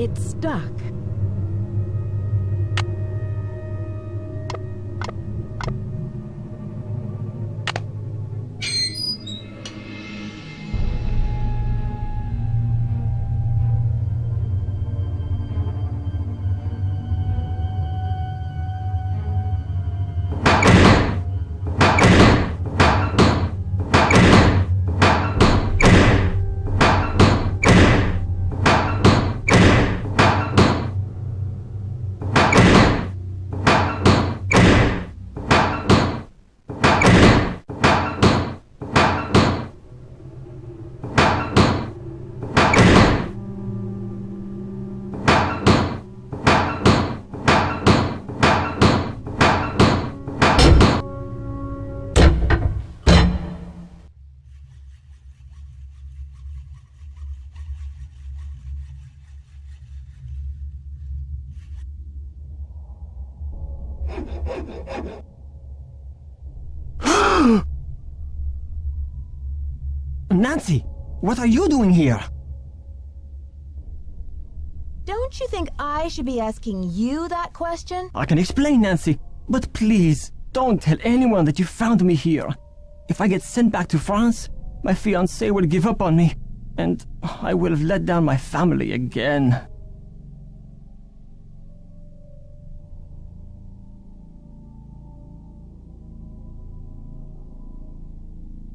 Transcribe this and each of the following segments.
It's stuck. Nancy, what are you doing here? Don't you think I should be asking you that question? I can explain, Nancy, but please, don't tell anyone that you found me here. If I get sent back to France, my fiancé will give up on me, and I will have let down my family again.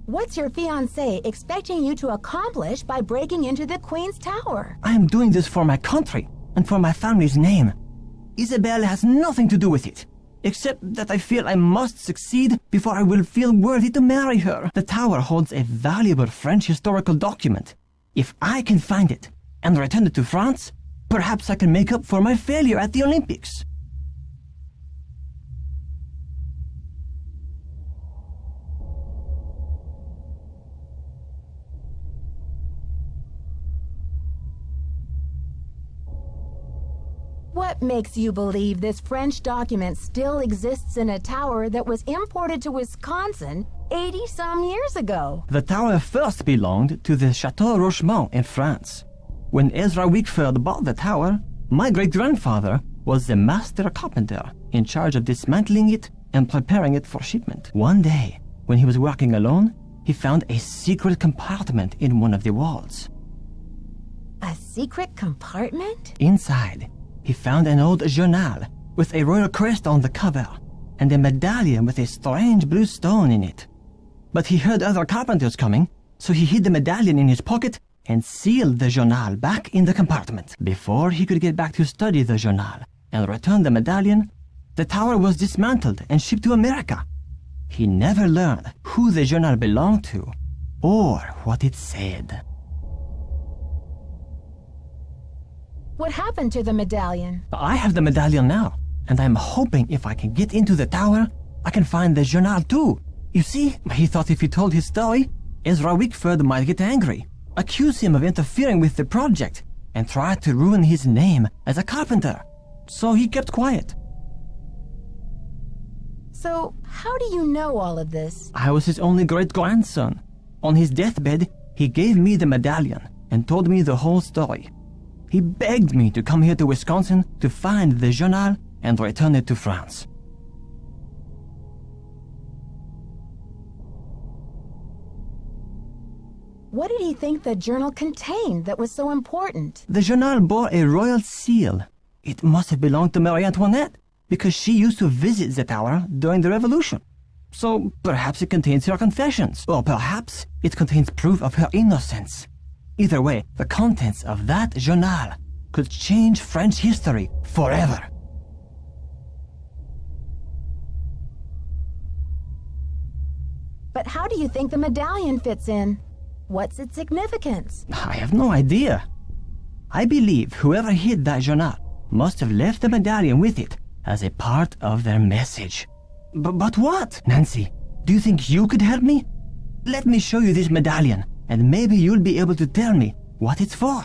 What's your fiancé expecting you to accomplish by breaking into the Queen's Tower? I am doing this for my country and for my family's name. Isabelle has nothing to do with it, except that I feel I must succeed before I will feel worthy to marry her. The tower holds a valuable French historical document. If I can find it and return it to France, perhaps I can make up for my failure at the Olympics. What makes you believe this French document still exists in a tower that was imported to Wisconsin 80-some years ago? The tower first belonged to the Chateau Rochemont in France. When Ezra Wickford bought the tower, my great-grandfather was the master carpenter in charge of dismantling it and preparing it for shipment. One day, when he was working alone, he found a secret compartment in one of the walls. A secret compartment? Inside, he found an old journal with a royal crest on the cover and a medallion with a strange blue stone in it. But he heard other carpenters coming, so he hid the medallion in his pocket and sealed the journal back in the compartment. Before he could get back to study the journal and return the medallion, the tower was dismantled and shipped to America. He never learned who the journal belonged to or what it said. What happened to the medallion? I have the medallion now, and I'm hoping if I can get into the tower, I can find the journal too. You see, he thought if he told his story, Ezra Wickford might get angry, accuse him of interfering with the project, and try to ruin his name as a carpenter. So he kept quiet. So, how do you know all of this? I was his only great-grandson. On his deathbed, he gave me the medallion and told me the whole story. He begged me to come here to Wisconsin to find the journal and return it to France. What did he think the journal contained that was so important? The journal bore a royal seal. It must have belonged to Marie Antoinette, because she used to visit the tower during the Revolution. So perhaps it contains her confessions, or perhaps it contains proof of her innocence. Either way, the contents of that journal could change French history forever. But how do you think the medallion fits in? What's its significance? I have no idea. I believe whoever hid that journal must have left the medallion with it as a part of their message. But what? Nancy, do you think you could help me? Let me show you this medallion, and maybe you'll be able to tell me what it's for.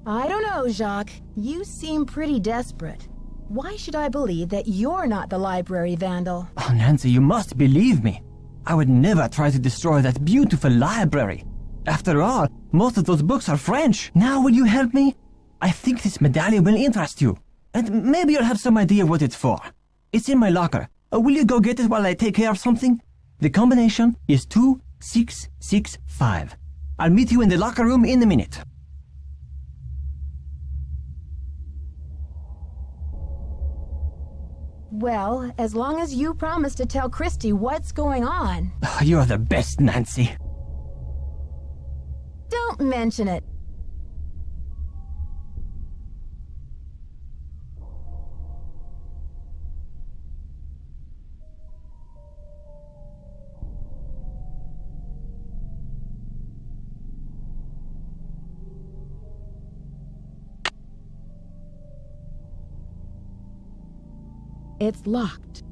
I don't know, Jacques. You seem pretty desperate. Why should I believe that you're not the library vandal? Oh, Nancy, you must believe me. I would never try to destroy that beautiful library. After all, Most of those books are French. Now will you help me? I think this medallion will interest you. And maybe you'll have some idea what it's for. It's in my locker. Will you go get it while I take care of something? The combination is 2665. I'll meet you in the locker room in a minute. Well, as long as you promise to tell Christy what's going on. You're the best, Nancy. Don't mention it. It's locked.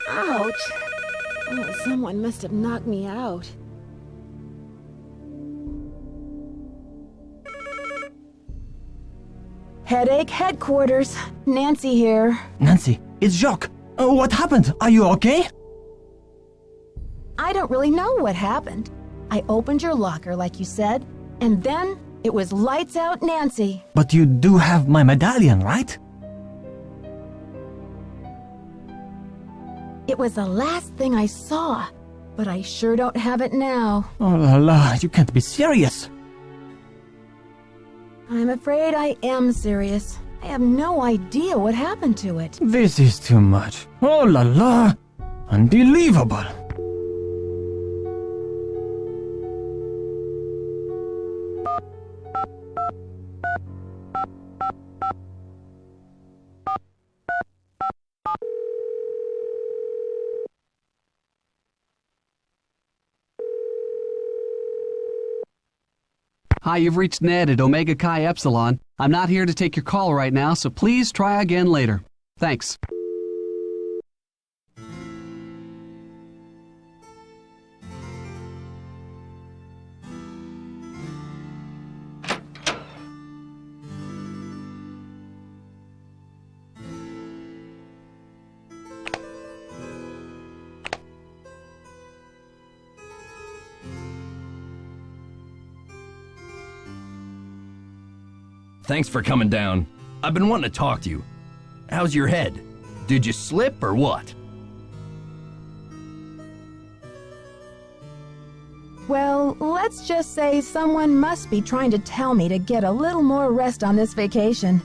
Ouch! Oh, someone must have knocked me out. Headache headquarters. Nancy here. Nancy, it's Jacques. What happened? Are you okay? I don't really know what happened. I opened your locker like you said, and then it was lights out Nancy. But you do have my medallion, right? It was the last thing I saw, but I sure don't have it now. Oh la la, you can't be serious. I'm afraid I am serious. I have no idea what happened to it. This is too much. Oh la la, unbelievable. Hi, you've reached Ned at Omega Chi Epsilon. I'm not here to take your call right now, so please try again later. Thanks. thanks for coming down. I've been wanting to talk to you. How's your head? Did you slip or what? Well, let's just say someone must be trying to tell me to get a little more rest on this vacation.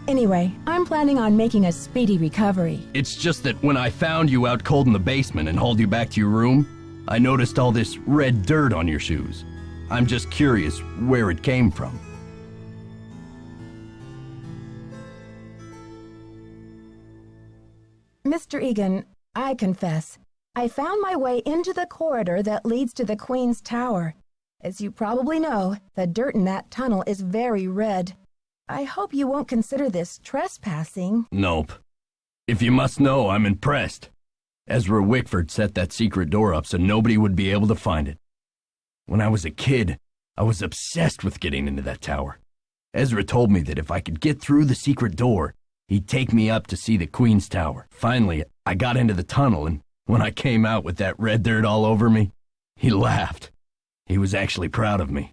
Anyway, I'm planning on making a speedy recovery. It's just that when I found you out cold in the basement and hauled you back to your room, I noticed all this red dirt on your shoes. I'm just curious where it came from. Mr. Egan, I confess, I found my way into the corridor that leads to the Queen's Tower. As you probably know, the dirt in that tunnel is very red. I hope you won't consider this trespassing. Nope. If you must know, I'm impressed. Ezra Wickford set that secret door up so nobody would be able to find it. When I was a kid, I was obsessed with getting into that tower. Ezra told me that if I could get through the secret door, he'd take me up to see the Queen's Tower. Finally, I got into the tunnel, and when I came out with that red dirt all over me, he laughed. He was actually proud of me.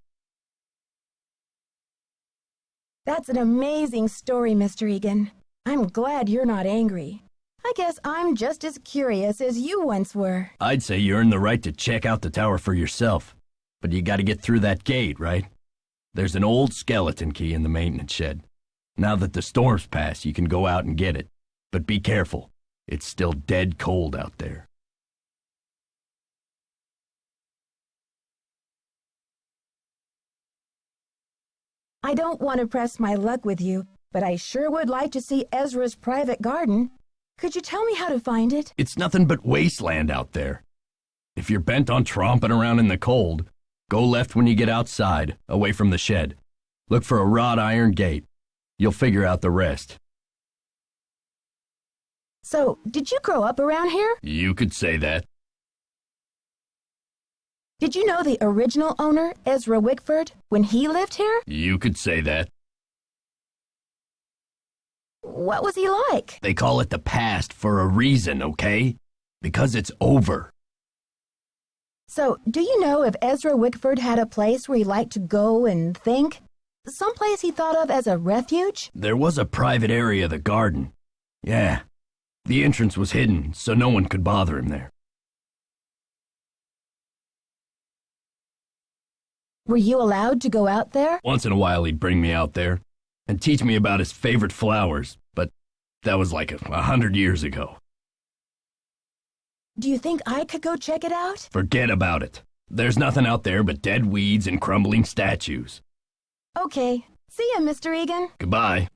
That's an amazing story, Mr. Egan. I'm glad you're not angry. I guess I'm just as curious as you once were. I'd say you earned the right to check out the tower for yourself, but you gotta get through that gate, right? There's an old skeleton key in the maintenance shed. Now that the storm's passed, you can go out and get it. But be careful. It's still dead cold out there. I don't want to press my luck with you, but I sure would like to see Ezra's private garden. Could you tell me how to find it? It's nothing but wasteland out there. If you're bent on tromping around in the cold, go left when you get outside, away from the shed. Look for a wrought iron gate. You'll figure out the rest. So, did you grow up around here? You could say that. Did you know the original owner, Ezra Wickford, when he lived here? You could say that. What was he like? They call it the past for a reason, okay? Because it's over. So, do you know if Ezra Wickford had a place where he liked to go and think? Someplace he thought of as a refuge? There was a private area of the garden. Yeah. The entrance was hidden, so no one could bother him there. Were you allowed to go out there? Once in a while he'd bring me out there and teach me about his favorite flowers, but that was like 100 years ago. Do you think I could go check it out? Forget about it. There's nothing out there but dead weeds and crumbling statues. Okay. See ya, Mr. Egan. Goodbye.